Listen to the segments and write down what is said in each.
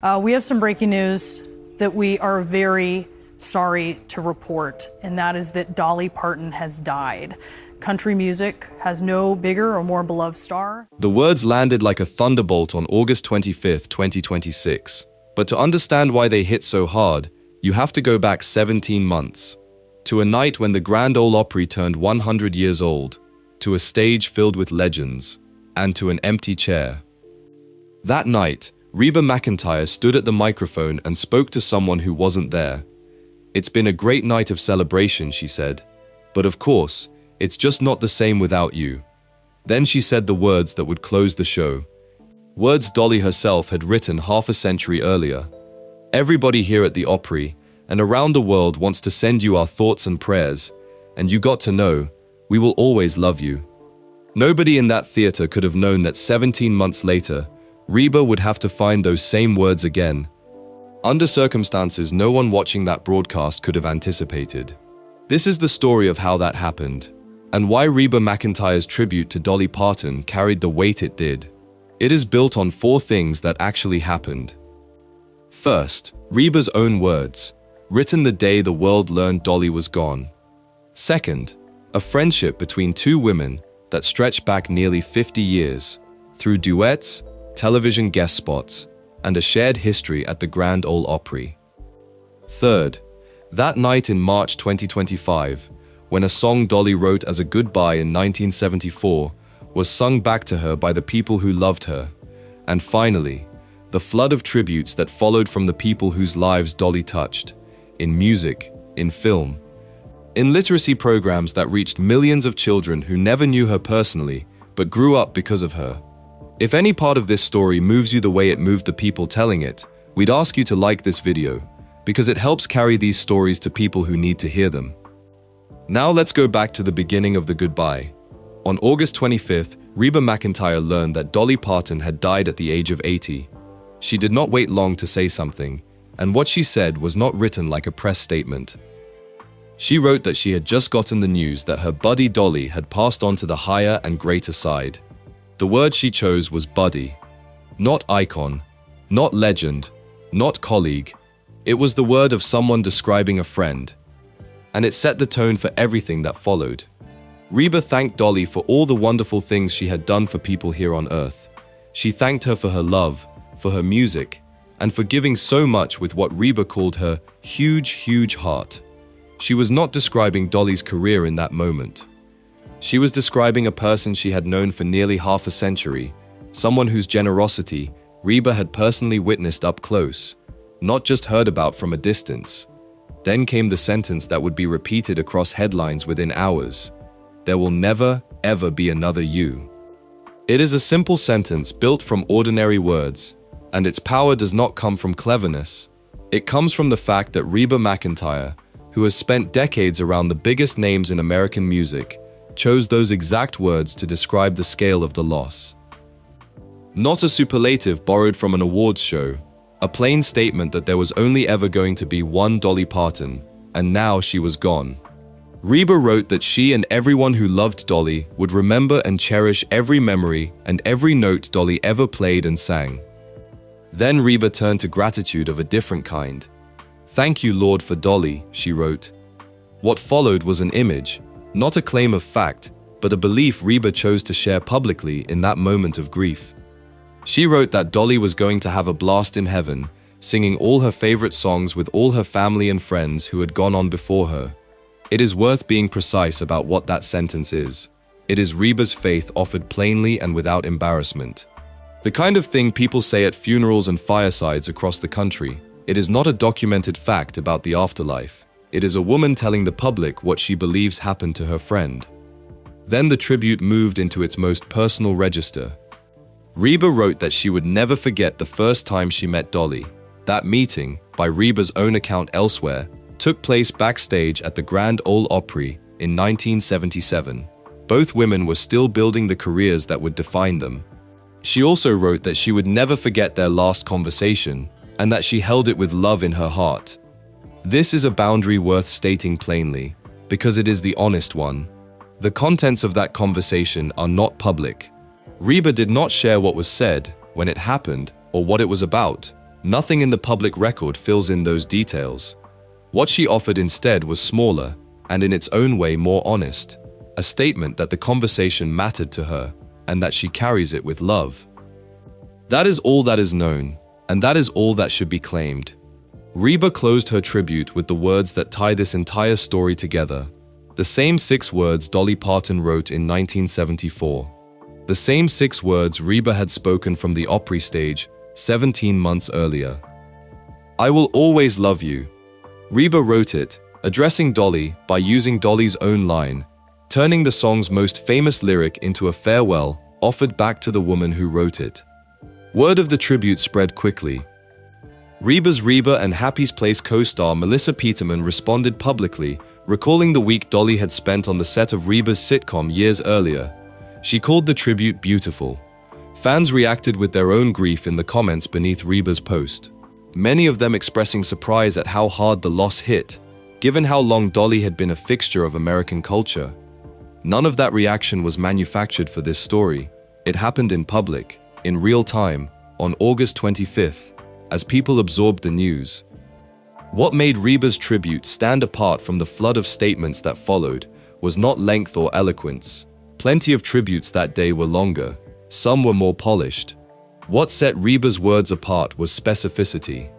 We have some breaking news that we are very sorry to report, and that is that Dolly Parton has died. Country music has no bigger or more beloved star. The words landed like a thunderbolt on August 25th, 2026. But to understand why they hit so hard, you have to go back 17 months. To a night when the Grand Ole Opry turned 100 years old, to a stage filled with legends, and to an empty chair. That night, Reba McEntire stood at the microphone and spoke to someone who wasn't there. "It's been a great night of celebration," she said. "But of course, it's just not the same without you." Then she said the words that would close the show. Words Dolly herself had written half a century earlier. "Everybody here at the Opry and around the world wants to send you our thoughts and prayers, and you got to know, we will always love you." Nobody in that theater could have known that 17 months later, Reba would have to find those same words again, under circumstances no one watching that broadcast could have anticipated. This is the story of how that happened, and why Reba McEntire's tribute to Dolly Parton carried the weight it did. It is built on 4 things that actually happened. First, Reba's own words, written the day the world learned Dolly was gone. Second, a friendship between 2 women that stretched back nearly 50 years, through duets, television guest spots, and a shared history at the Grand Ole Opry. Third, that night in March 2025, when a song Dolly wrote as a goodbye in 1974 was sung back to her by the people who loved her. And finally, the flood of tributes that followed from the people whose lives Dolly touched, in music, in film, in literacy programs that reached millions of children who never knew her personally, but grew up because of her. If any part of this story moves you the way it moved the people telling it, we'd ask you to like this video, because it helps carry these stories to people who need to hear them. Now let's go back to the beginning of the goodbye. On August 25th, Reba McEntire learned that Dolly Parton had died at the age of 80. She did not wait long to say something, and what she said was not written like a press statement. She wrote that she had just gotten the news that her buddy Dolly had passed on to the higher and greater side. The word she chose was buddy. Not icon, not legend, not colleague. It was the word of someone describing a friend. And it set the tone for everything that followed. Reba thanked Dolly for all the wonderful things she had done for people here on Earth. She thanked her for her love, for her music, and for giving so much with what Reba called her huge heart. She was not describing Dolly's career in that moment. She was describing a person she had known for nearly half a century, someone whose generosity Reba had personally witnessed up close, not just heard about from a distance. Then came the sentence that would be repeated across headlines within hours. "There will never, ever be another you." It is a simple sentence built from ordinary words, and its power does not come from cleverness. It comes from the fact that Reba McEntire, who has spent decades around the biggest names in American music, chose those exact words to describe the scale of the loss. Not a superlative borrowed from an awards show, a plain statement that there was only ever going to be one Dolly Parton, and now she was gone. Reba wrote that she and everyone who loved Dolly would remember and cherish every memory and every note Dolly ever played and sang. Then Reba turned to gratitude of a different kind. "Thank you, Lord, for Dolly," she wrote. What followed was an image, not a claim of fact, but a belief Reba chose to share publicly in that moment of grief. She wrote that Dolly was going to have a blast in heaven, singing all her favorite songs with all her family and friends who had gone on before her. It is worth being precise about what that sentence is. It is Reba's faith offered plainly and without embarrassment. The kind of thing people say at funerals and firesides across the country. It is not a documented fact about the afterlife. It is a woman telling the public what she believes happened to her friend. Then the tribute moved into its most personal register. Reba wrote that she would never forget the first time she met Dolly. That meeting, by Reba's own account elsewhere, took place backstage at the Grand Ole Opry in 1977. Both women were still building the careers that would define them. She also wrote that she would never forget their last conversation, and that she held it with love in her heart. This is a boundary worth stating plainly, because it is the honest one. The contents of that conversation are not public. Reba did not share what was said, when it happened, or what it was about. Nothing in the public record fills in those details. What she offered instead was smaller, and in its own way more honest, a statement that the conversation mattered to her, and that she carries it with love. That is all that is known, and that is all that should be claimed. Reba closed her tribute with the words that tie this entire story together. The same 6 words Dolly Parton wrote in 1974. The same 6 words Reba had spoken from the Opry stage 17 months earlier. I will always love you. Reba wrote it, addressing Dolly by using Dolly's own line, turning the song's most famous lyric into a farewell offered back to the woman who wrote it. Word of the tribute spread quickly. Reba's Reba and Happy's Place co-star Melissa Peterman responded publicly, recalling the week Dolly had spent on the set of Reba's sitcom years earlier. She called the tribute beautiful. Fans reacted with their own grief in the comments beneath Reba's post, many of them expressing surprise at how hard the loss hit, given how long Dolly had been a fixture of American culture. None of that reaction was manufactured for this story. It happened in public, in real time, on August 25th, as people absorbed the news. What made Reba's tribute stand apart from the flood of statements that followed was not length or eloquence. Plenty of tributes that day were longer, some were more polished. What set Reba's words apart was specificity.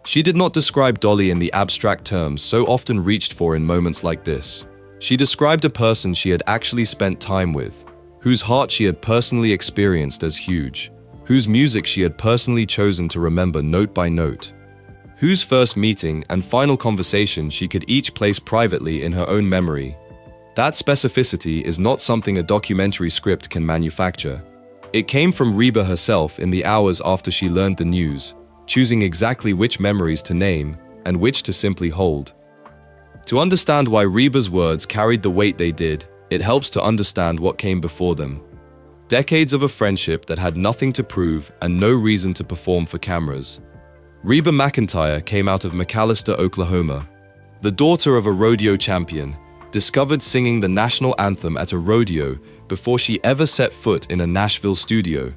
She did not describe Dolly in the abstract terms so often reached for in moments like this. She described a person she had actually spent time with, whose heart she had personally experienced as huge, whose music she had personally chosen to remember note by note, whose first meeting and final conversation she could each place privately in her own memory. That specificity is not something a documentary script can manufacture. It came from Reba herself in the hours after she learned the news, choosing exactly which memories to name and which to simply hold. To understand why Reba's words carried the weight they did, it helps to understand what came before them. Decades of a friendship that had nothing to prove and no reason to perform for cameras. Reba McEntire came out of McAlester, Oklahoma. The daughter of a rodeo champion, discovered singing the national anthem at a rodeo before she ever set foot in a Nashville studio.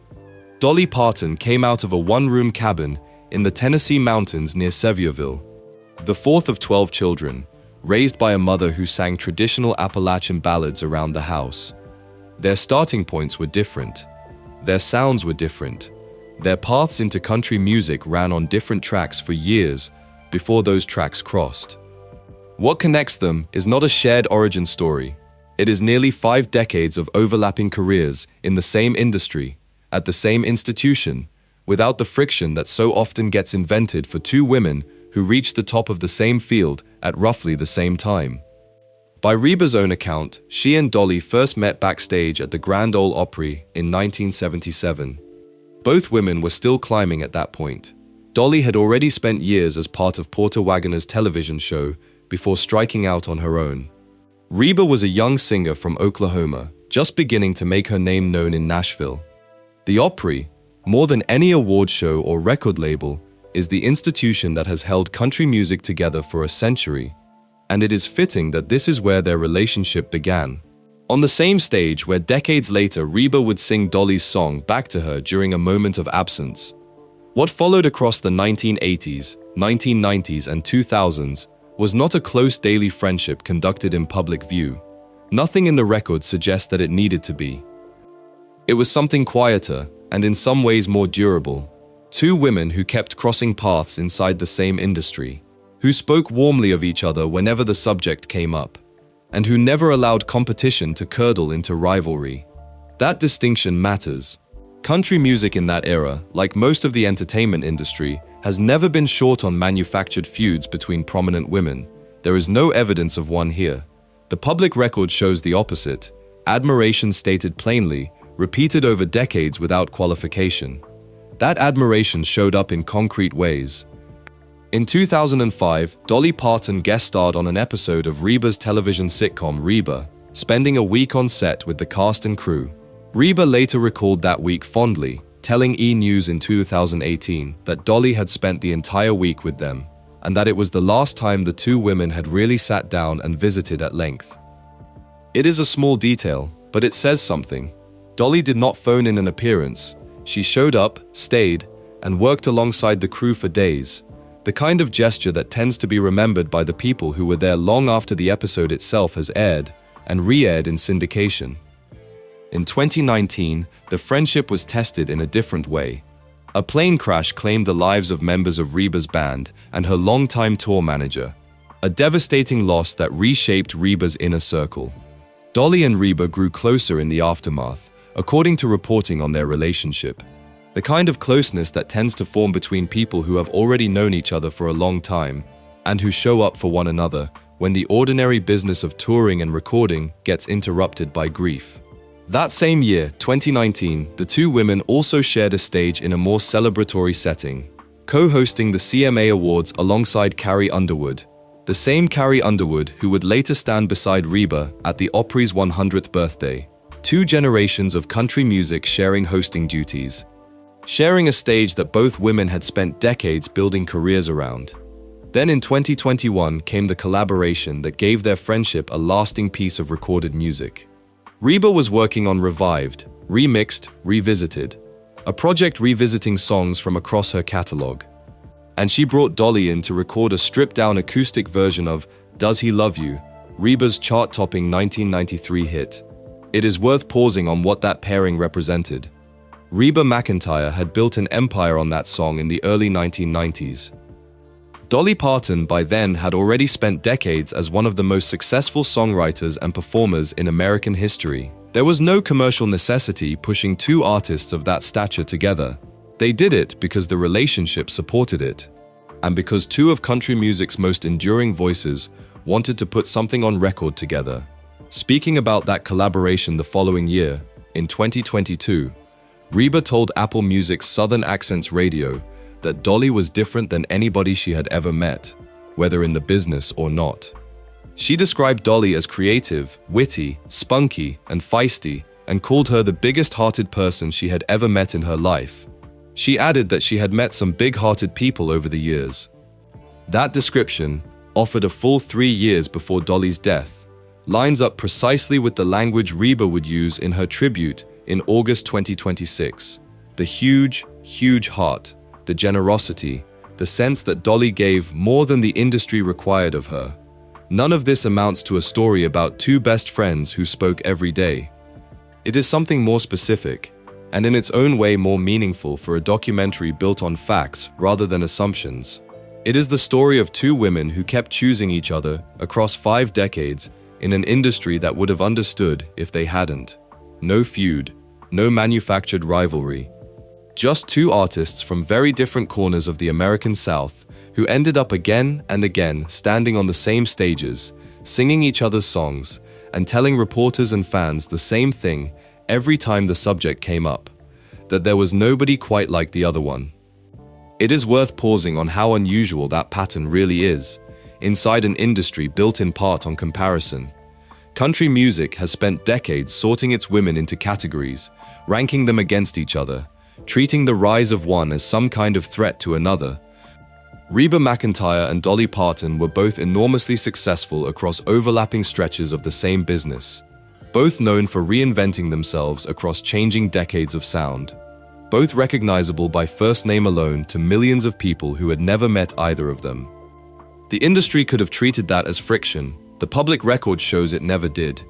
Dolly Parton came out of a one-room cabin in the Tennessee mountains near Sevierville. The 4th of 12 children, raised by a mother who sang traditional Appalachian ballads around the house. Their starting points were different. Their sounds were different. Their paths into country music ran on different tracks for years before those tracks crossed. What connects them is not a shared origin story. It is nearly 5 decades of overlapping careers in the same industry, at the same institution, without the friction that so often gets invented for 2 women who reach the top of the same field at roughly the same time. By Reba's own account, she and Dolly first met backstage at the Grand Ole Opry in 1977. Both women were still climbing at that point. Dolly had already spent years as part of Porter Wagoner's television show before striking out on her own. Reba was a young singer from Oklahoma, just beginning to make her name known in Nashville. The Opry, more than any award show or record label, is the institution that has held country music together for a century, and it is fitting that this is where their relationship began. On the same stage where decades later Reba would sing Dolly's song back to her during a moment of absence. What followed across the 1980s, 1990s, and 2000s was not a close daily friendship conducted in public view. Nothing in the record suggests that it needed to be. It was something quieter, and in some ways more durable. 2 women who kept crossing paths inside the same industry, who spoke warmly of each other whenever the subject came up, and who never allowed competition to curdle into rivalry. That distinction matters. Country music in that era, like most of the entertainment industry, has never been short on manufactured feuds between prominent women. There is no evidence of one here. The public record shows the opposite. Admiration stated plainly, repeated over decades without qualification. That admiration showed up in concrete ways. In 2005, Dolly Parton guest starred on an episode of Reba's television sitcom Reba, spending a week on set with the cast and crew. Reba later recalled that week fondly, telling E! News in 2018 that Dolly had spent the entire week with them, and that it was the last time the 2 women had really sat down and visited at length. It is a small detail, but it says something. Dolly did not phone in an appearance. She showed up, stayed, and worked alongside the crew for days, the kind of gesture that tends to be remembered by the people who were there long after the episode itself has aired and re-aired in syndication. In 2019, the friendship was tested in a different way. A plane crash claimed the lives of members of Reba's band and her longtime tour manager, a devastating loss that reshaped Reba's inner circle. Dolly and Reba grew closer in the aftermath, according to reporting on their relationship. The kind of closeness that tends to form between people who have already known each other for a long time and who show up for one another when the ordinary business of touring and recording gets interrupted by grief. That same year, 2019, the two women also shared a stage in a more celebratory setting, co-hosting the CMA Awards alongside Carrie Underwood, the same Carrie Underwood who would later stand beside Reba at the Opry's 100th birthday. Two generations of country music sharing hosting duties, sharing a stage that both women had spent decades building careers around. Then in 2021 came the collaboration that gave their friendship a lasting piece of recorded music. Reba was working on Revived, Remixed, Revisited, a project revisiting songs from across her catalog. And she brought Dolly in to record a stripped-down acoustic version of Does He Love You, Reba's chart-topping 1993 hit. It is worth pausing on what that pairing represented. Reba McEntire had built an empire on that song in the early 1990s. Dolly Parton by then had already spent decades as one of the most successful songwriters and performers in American history. There was no commercial necessity pushing two artists of that stature together. They did it because the relationship supported it, and because two of country music's most enduring voices wanted to put something on record together. Speaking about that collaboration the following year, in 2022, Reba told Apple Music's Southern Accents Radio that Dolly was different than anybody she had ever met, whether in the business or not. She described Dolly as creative, witty, spunky, and feisty, and called her the biggest-hearted person she had ever met in her life. She added that she had met some big-hearted people over the years. That description, offered a full 3 years before Dolly's death, lines up precisely with the language Reba would use in her tribute in August 2026. The huge, huge heart, the generosity, the sense that Dolly gave more than the industry required of her. None of this amounts to a story about two best friends who spoke every day. It is something more specific, and in its own way more meaningful for a documentary built on facts rather than assumptions. It is the story of two women who kept choosing each other across 5 decades in an industry that would have understood if they hadn't. No feud, no manufactured rivalry. Just two artists from very different corners of the American South who ended up again and again standing on the same stages, singing each other's songs, and telling reporters and fans the same thing every time the subject came up, that there was nobody quite like the other one. It is worth pausing on how unusual that pattern really is, inside an industry built in part on comparison. Country music has spent decades sorting its women into categories, ranking them against each other, treating the rise of one as some kind of threat to another. Reba McEntire and Dolly Parton were both enormously successful across overlapping stretches of the same business, both known for reinventing themselves across changing decades of sound, both recognizable by first name alone to millions of people who had never met either of them. The industry could have treated that as friction. The public record shows it never did.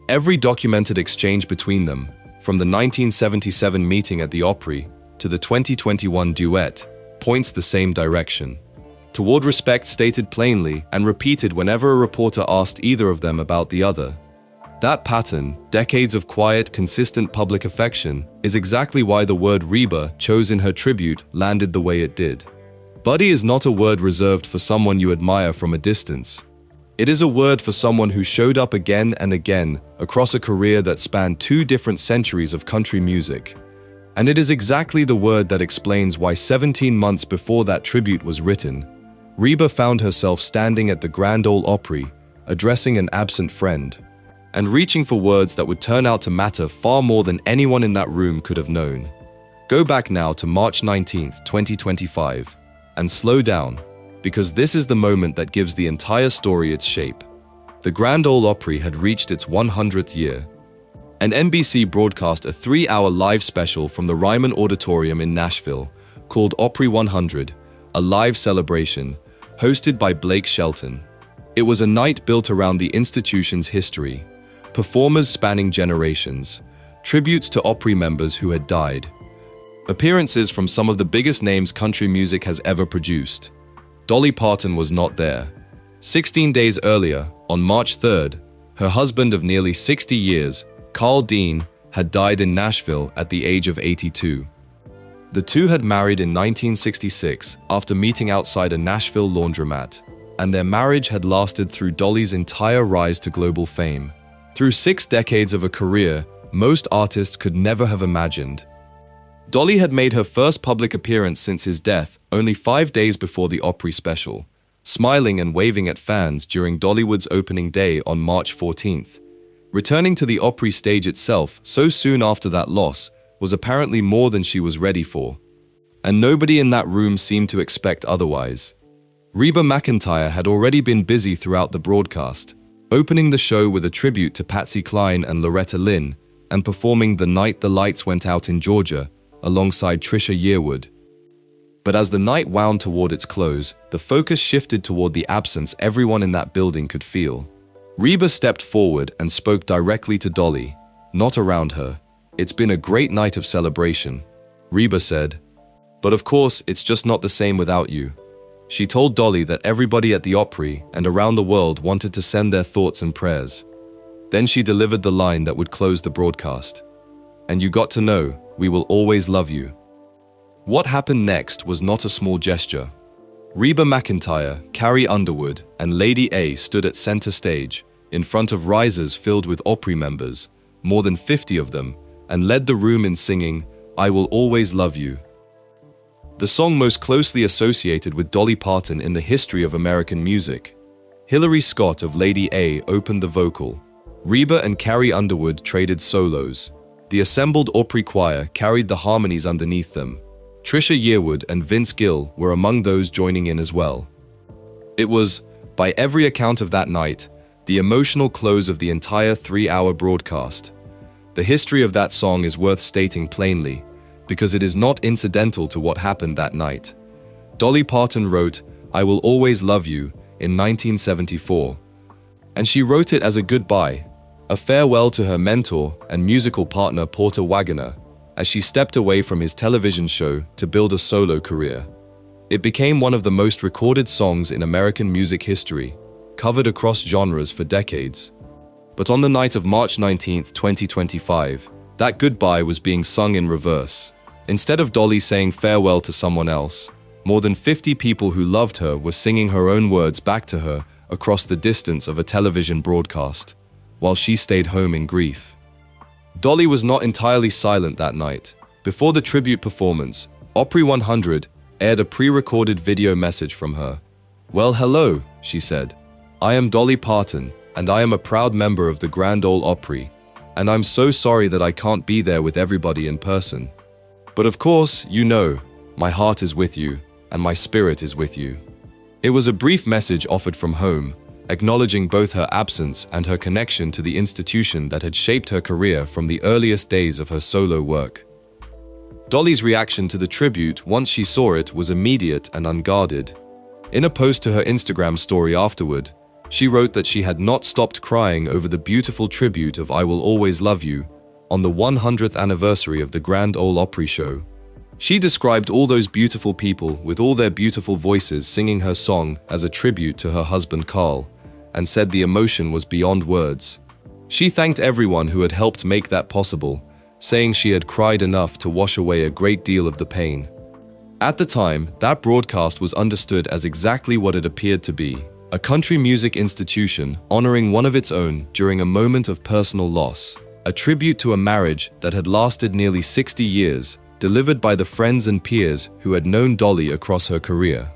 Every documented exchange between them, from the 1977 meeting at the Opry to the 2021 Duet, points the same direction, toward respect stated plainly and repeated whenever a reporter asked either of them about the other. That pattern, decades of quiet, consistent public affection, is exactly why the word Reba, chose in her tribute, landed the way it did. Buddy is not a word reserved for someone you admire from a distance. It is a word for someone who showed up again and again across a career that spanned 2 different centuries of country music. And it is exactly the word that explains why 17 months before that tribute was written, Reba found herself standing at the Grand Ole Opry, addressing an absent friend, and reaching for words that would turn out to matter far more than anyone in that room could have known. Go back now to March 19, 2025, and slow down, because this is the moment that gives the entire story its shape. The Grand Ole Opry had reached its 100th year, and NBC broadcast a 3-hour live special from the Ryman Auditorium in Nashville, called Opry 100, a live celebration, hosted by Blake Shelton. It was a night built around the institution's history, performers spanning generations, tributes to Opry members who had died, appearances from some of the biggest names country music has ever produced. Dolly Parton was not there. 16 days earlier, on March 3rd, her husband of nearly 60 years, Carl Dean, had died in Nashville at the age of 82. The two had married in 1966 after meeting outside a Nashville laundromat, and their marriage had lasted through Dolly's entire rise to global fame. Through 6 decades of a career most artists could never have imagined. Dolly had made her first public appearance since his death only 5 days before the Opry special, smiling and waving at fans during Dollywood's opening day on March 14th. Returning to the Opry stage itself so soon after that loss was apparently more than she was ready for, and nobody in that room seemed to expect otherwise. Reba McEntire had already been busy throughout the broadcast, opening the show with a tribute to Patsy Cline and Loretta Lynn, and performing The Night the Lights Went Out in Georgia alongside Trisha Yearwood. But as the night wound toward its close, the focus shifted toward the absence everyone in that building could feel. Reba stepped forward and spoke directly to Dolly, not around her. "It's been a great night of celebration," Reba said. "But of course, it's just not the same without you." She told Dolly that everybody at the Opry and around the world wanted to send their thoughts and prayers. Then she delivered the line that would close the broadcast. "And you got to know, we will always love you." What happened next was not a small gesture. Reba McEntire, Carrie Underwood, and Lady A stood at center stage, in front of risers filled with Opry members, more than 50 of them, and led the room in singing, "I Will Always Love You," the song most closely associated with Dolly Parton in the history of American music. Hilary Scott of Lady A opened the vocal. Reba and Carrie Underwood traded solos. The assembled Opry choir carried the harmonies underneath them. Trisha Yearwood and Vince Gill were among those joining in as well. It was, by every account of that night, the emotional close of the entire 3-hour broadcast. The history of that song is worth stating plainly, because it is not incidental to what happened that night. Dolly Parton wrote, "I Will Always Love You," in 1974, and she wrote it as a goodbye, a farewell to her mentor and musical partner Porter Wagoner, as she stepped away from his television show to build a solo career. It became one of the most recorded songs in American music history, covered across genres for decades. But on the night of March 19, 2025, that goodbye was being sung in reverse. Instead of Dolly saying farewell to someone else, more than 50 people who loved her were singing her own words back to her across the distance of a television broadcast, while she stayed home in grief. Dolly was not entirely silent that night. Before the tribute performance, Opry 100 aired a pre-recorded video message from her. "Well, hello," she said. "I am Dolly Parton, and I am a proud member of the Grand Ole Opry, and I'm so sorry that I can't be there with everybody in person. But of course, you know, my heart is with you, and my spirit is with you." It was a brief message offered from home, acknowledging both her absence and her connection to the institution that had shaped her career from the earliest days of her solo work. Dolly's reaction to the tribute once she saw it was immediate and unguarded. In a post to her Instagram story afterward, she wrote that she had not stopped crying over the beautiful tribute of "I Will Always Love You" on the 100th anniversary of the Grand Ole Opry show. She described all those beautiful people with all their beautiful voices singing her song as a tribute to her husband Carl, and said the emotion was beyond words. She thanked everyone who had helped make that possible, saying she had cried enough to wash away a great deal of the pain. At the time, that broadcast was understood as exactly what it appeared to be, a country music institution honoring one of its own during a moment of personal loss, a tribute to a marriage that had lasted nearly 60 years, delivered by the friends and peers who had known Dolly across her career.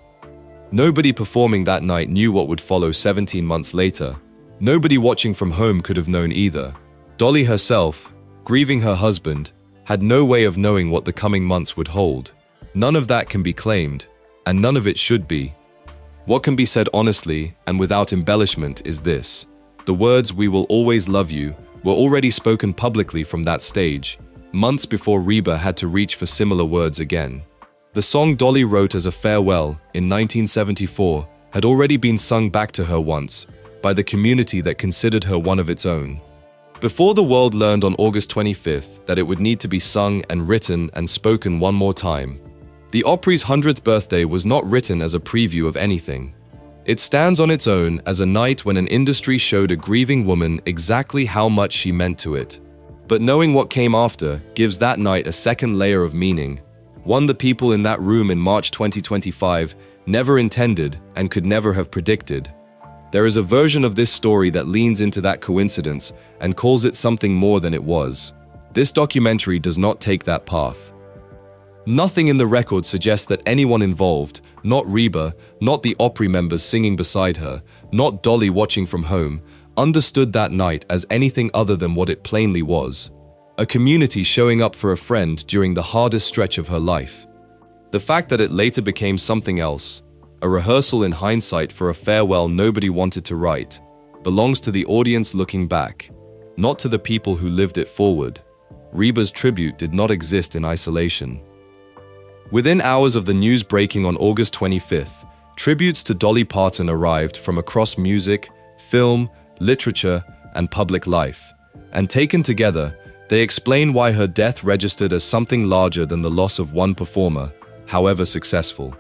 Nobody performing that night knew what would follow 17 months later. Nobody watching from home could have known either. Dolly herself, grieving her husband, had no way of knowing what the coming months would hold. None of that can be claimed, and none of it should be. What can be said honestly and without embellishment is this: the words "we will always love you" were already spoken publicly from that stage, months before Reba had to reach for similar words again. The song Dolly wrote as a farewell in 1974 had already been sung back to her once by the community that considered her one of its own. Before the world learned on August 25th that it would need to be sung and written and spoken one more time, the Opry's 100th birthday was not written as a preview of anything. It stands on its own as a night when an industry showed a grieving woman exactly how much she meant to it. But knowing what came after gives that night a second layer of meaning, one the people in that room in March 2025 never intended and could never have predicted. There is a version of this story that leans into that coincidence and calls it something more than it was. This documentary does not take that path. Nothing in the record suggests that anyone involved, not Reba, not the Opry members singing beside her, not Dolly watching from home, understood that night as anything other than what it plainly was: a community showing up for a friend during the hardest stretch of her life. The fact that it later became something else, a rehearsal in hindsight for a farewell nobody wanted to write, belongs to the audience looking back, not to the people who lived it forward. Reba's tribute did not exist in isolation. Within hours of the news breaking on August 25th, tributes to Dolly Parton arrived from across music, film, literature, and public life, and taken together, they explain why her death registered as something larger than the loss of one performer, however successful.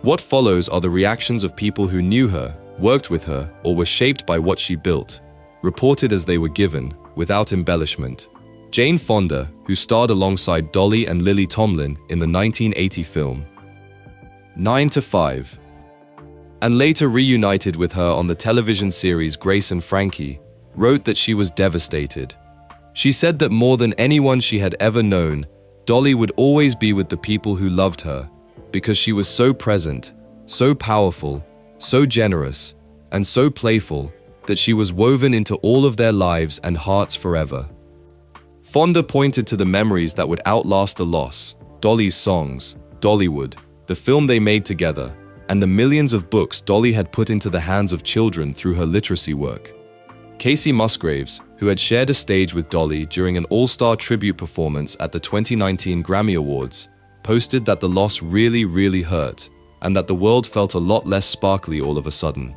What follows are the reactions of people who knew her, worked with her, or were shaped by what she built, reported as they were given, without embellishment. Jane Fonda, who starred alongside Dolly and Lily Tomlin in the 1980 film 9 to 5, and later reunited with her on the television series Grace and Frankie, wrote that she was devastated. She said that more than anyone she had ever known, Dolly would always be with the people who loved her, because she was so present, so powerful, so generous, and so playful that she was woven into all of their lives and hearts forever. Fonda pointed to the memories that would outlast the loss: Dolly's songs, Dollywood, the film they made together, and the millions of books Dolly had put into the hands of children through her literacy work. Casey Musgraves, who had shared a stage with Dolly during an all-star tribute performance at the 2019 Grammy Awards, posted that the loss really hurt, and that the world felt a lot less sparkly all of a sudden.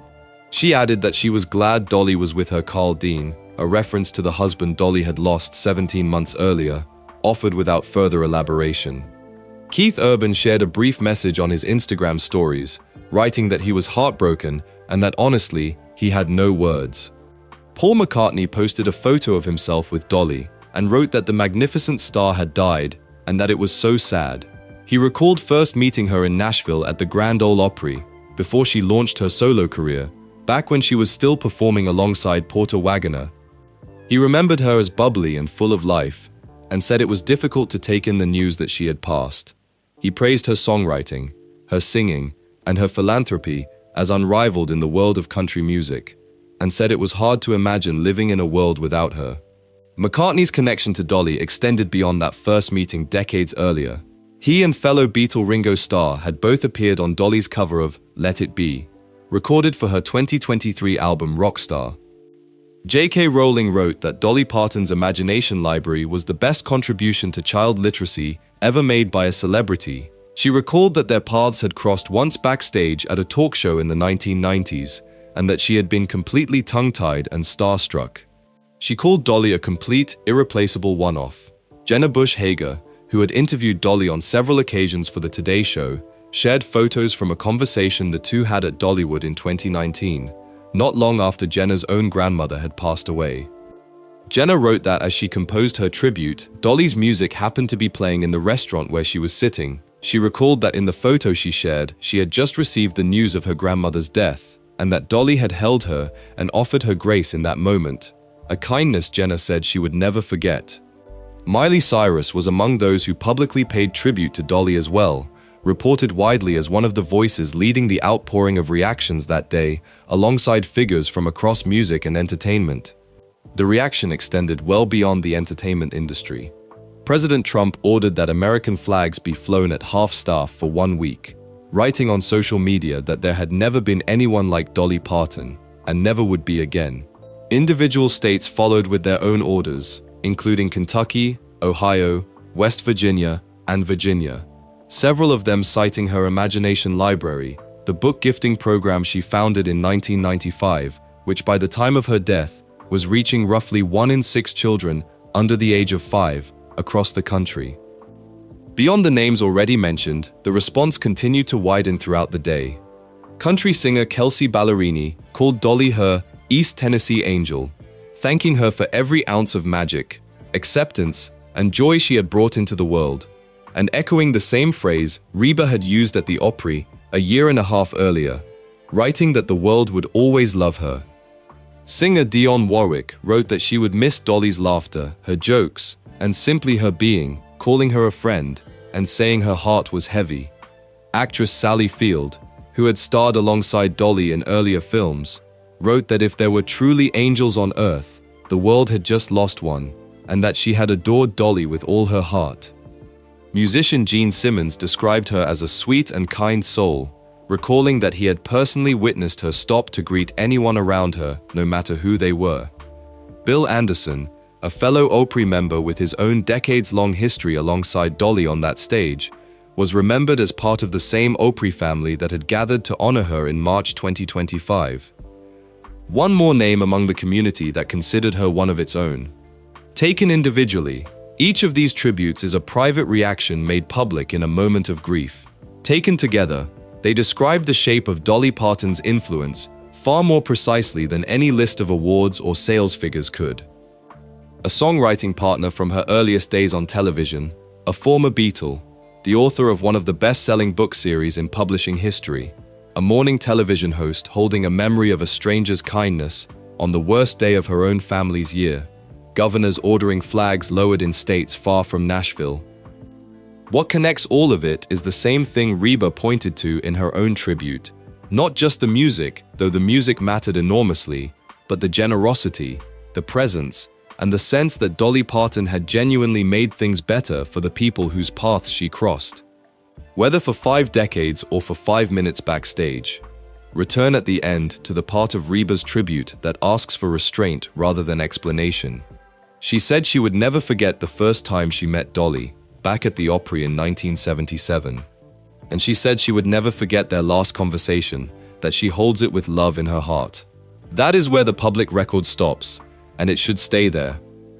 She added that she was glad Dolly was with her Carl Dean, a reference to the husband Dolly had lost 17 months earlier, offered without further elaboration. Keith Urban shared a brief message on his Instagram stories, writing that he was heartbroken and that honestly, he had no words. Paul McCartney posted a photo of himself with Dolly and wrote that the magnificent star had died and that it was so sad. He recalled first meeting her in Nashville at the Grand Ole Opry, before she launched her solo career, back when she was still performing alongside Porter Wagoner. He remembered her as bubbly and full of life, and said it was difficult to take in the news that she had passed. He praised her songwriting, her singing, and her philanthropy as unrivaled in the world of country music, and said it was hard to imagine living in a world without her. McCartney's connection to Dolly extended beyond that first meeting decades earlier. He and fellow Beatle Ringo Starr had both appeared on Dolly's cover of Let It Be, recorded for her 2023 album Rockstar. J.K. Rowling wrote that Dolly Parton's Imagination Library was the best contribution to child literacy ever made by a celebrity. She recalled that their paths had crossed once backstage at a talk show in the 1990s, and that she had been completely tongue-tied and starstruck. She called Dolly a complete, irreplaceable one-off. Jenna Bush Hager, who had interviewed Dolly on several occasions for the Today Show, shared photos from a conversation the two had at Dollywood in 2019, not long after Jenna's own grandmother had passed away. Jenna wrote that as she composed her tribute, Dolly's music happened to be playing in the restaurant where she was sitting. She recalled that in the photo she shared, she had just received the news of her grandmother's death, and that Dolly had held her and offered her grace in that moment, a kindness Jenna said she would never forget. Miley Cyrus was among those who publicly paid tribute to Dolly as well, reported widely as one of the voices leading the outpouring of reactions that day, alongside figures from across music and entertainment. The reaction extended well beyond the entertainment industry. President Trump ordered that American flags be flown at half-staff for 1 week, writing on social media that there had never been anyone like Dolly Parton, and never would be again. Individual states followed with their own orders, including Kentucky, Ohio, West Virginia, and Virginia. several of them citing her Imagination Library, the book gifting program she founded in 1995, which by the time of her death was reaching roughly 1 in 6 children under the age of 5 across the country. Beyond the names already mentioned, the response continued to widen throughout the day. Country singer Kelsey Ballerini called Dolly her East Tennessee angel, thanking her for every ounce of magic, acceptance, and joy she had brought into the world, and echoing the same phrase Reba had used at the Opry a year and a half earlier, writing that the world would always love her. Singer Dionne Warwick wrote that she would miss Dolly's laughter, her jokes, and simply her being, calling her a friend, and saying her heart was heavy. Actress Sally Field, who had starred alongside Dolly in earlier films, wrote that if there were truly angels on earth, the world had just lost one, and that she had adored Dolly with all her heart. Musician Gene Simmons described her as a sweet and kind soul, recalling that he had personally witnessed her stop to greet anyone around her, no matter who they were. Bill Anderson, a fellow Opry member with his own decades-long history alongside Dolly on that stage, was remembered as part of the same Opry family that had gathered to honor her in March 2025. One more name among the community that considered her one of its own. Taken individually, each of these tributes is a private reaction made public in a moment of grief. Taken together, they describe the shape of Dolly Parton's influence far more precisely than any list of awards or sales figures could. A songwriting partner from her earliest days on television, a former Beatle, the author of one of the best-selling book series in publishing history, a morning television host holding a memory of a stranger's kindness on the worst day of her own family's year, governors ordering flags lowered in states far from Nashville. What connects all of it is the same thing Reba pointed to in her own tribute. Not just the music, though the music mattered enormously, but the generosity, the presence, and the sense that Dolly Parton had genuinely made things better for the people whose paths she crossed. Whether for 5 decades or for 5 minutes backstage, return at the end to the part of Reba's tribute that asks for restraint rather than explanation. She said she would never forget the first time she met Dolly, back at the Opry in 1977. And she said she would never forget their last conversation, that she holds it with love in her heart. That is where the public record stops, and it should stay there.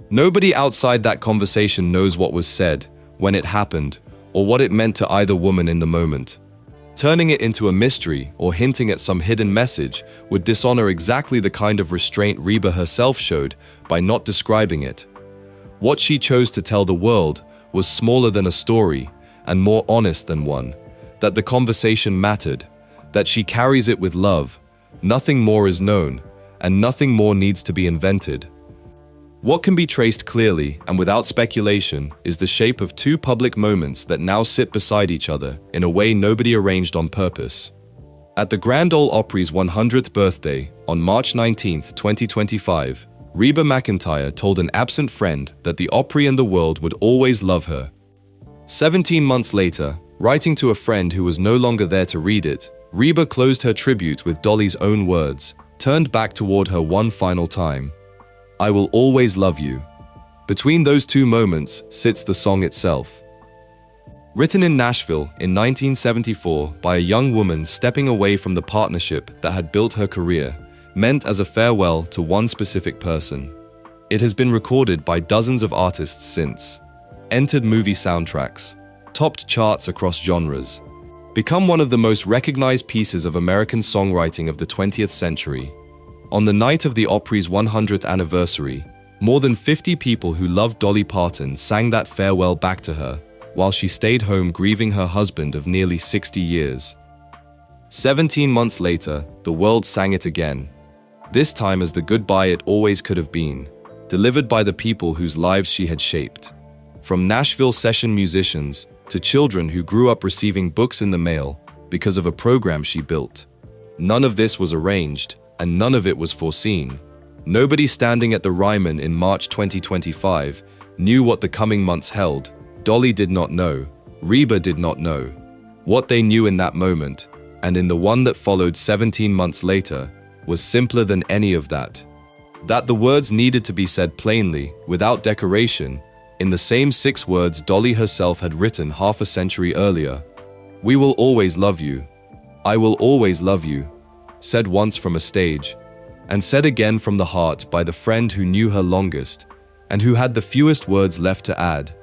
Nobody outside that conversation knows what was said, when it happened, or what it meant to either woman in the moment. Turning it into a mystery or hinting at some hidden message would dishonor exactly the kind of restraint Reba herself showed by not describing it. What she chose to tell the world was smaller than a story and more honest than one, that the conversation mattered, that she carries it with love, nothing more is known, and nothing more needs to be invented. What can be traced clearly and without speculation is the shape of 2 public moments that now sit beside each other in a way nobody arranged on purpose. At the Grand Ole Opry's 100th birthday, on March 19, 2025, Reba McEntire told an absent friend that the Opry and the world would always love her. 17 months later, writing to a friend who was no longer there to read it, Reba closed her tribute with Dolly's own words, turned back toward her one final time. "I will always love you." Between those 2 moments sits the song itself. Written in Nashville in 1974 by a young woman stepping away from the partnership that had built her career, meant as a farewell to one specific person. It has been recorded by dozens of artists since, entered movie soundtracks, topped charts across genres, become one of the most recognized pieces of American songwriting of the 20th century. On the night of the Opry's 100th anniversary, more than 50 people who loved Dolly Parton sang that farewell back to her, while she stayed home grieving her husband of nearly 60 years. 17 months later, the world sang it again, this time as the goodbye it always could have been, delivered by the people whose lives she had shaped. From Nashville session musicians to children who grew up receiving books in the mail because of a program she built. None of this was arranged, and none of it was foreseen. Nobody standing at the Ryman in March 2025 knew what the coming months held. Dolly did not know. Reba did not know. What they knew in that moment, and in the one that followed 17 months later, was simpler than any of that. That the words needed to be said plainly, without decoration, in the same 6 words Dolly herself had written half a century earlier. "We will always love you. I will always love you," said once from a stage, and said again from the heart by the friend who knew her longest, and who had the fewest words left to add.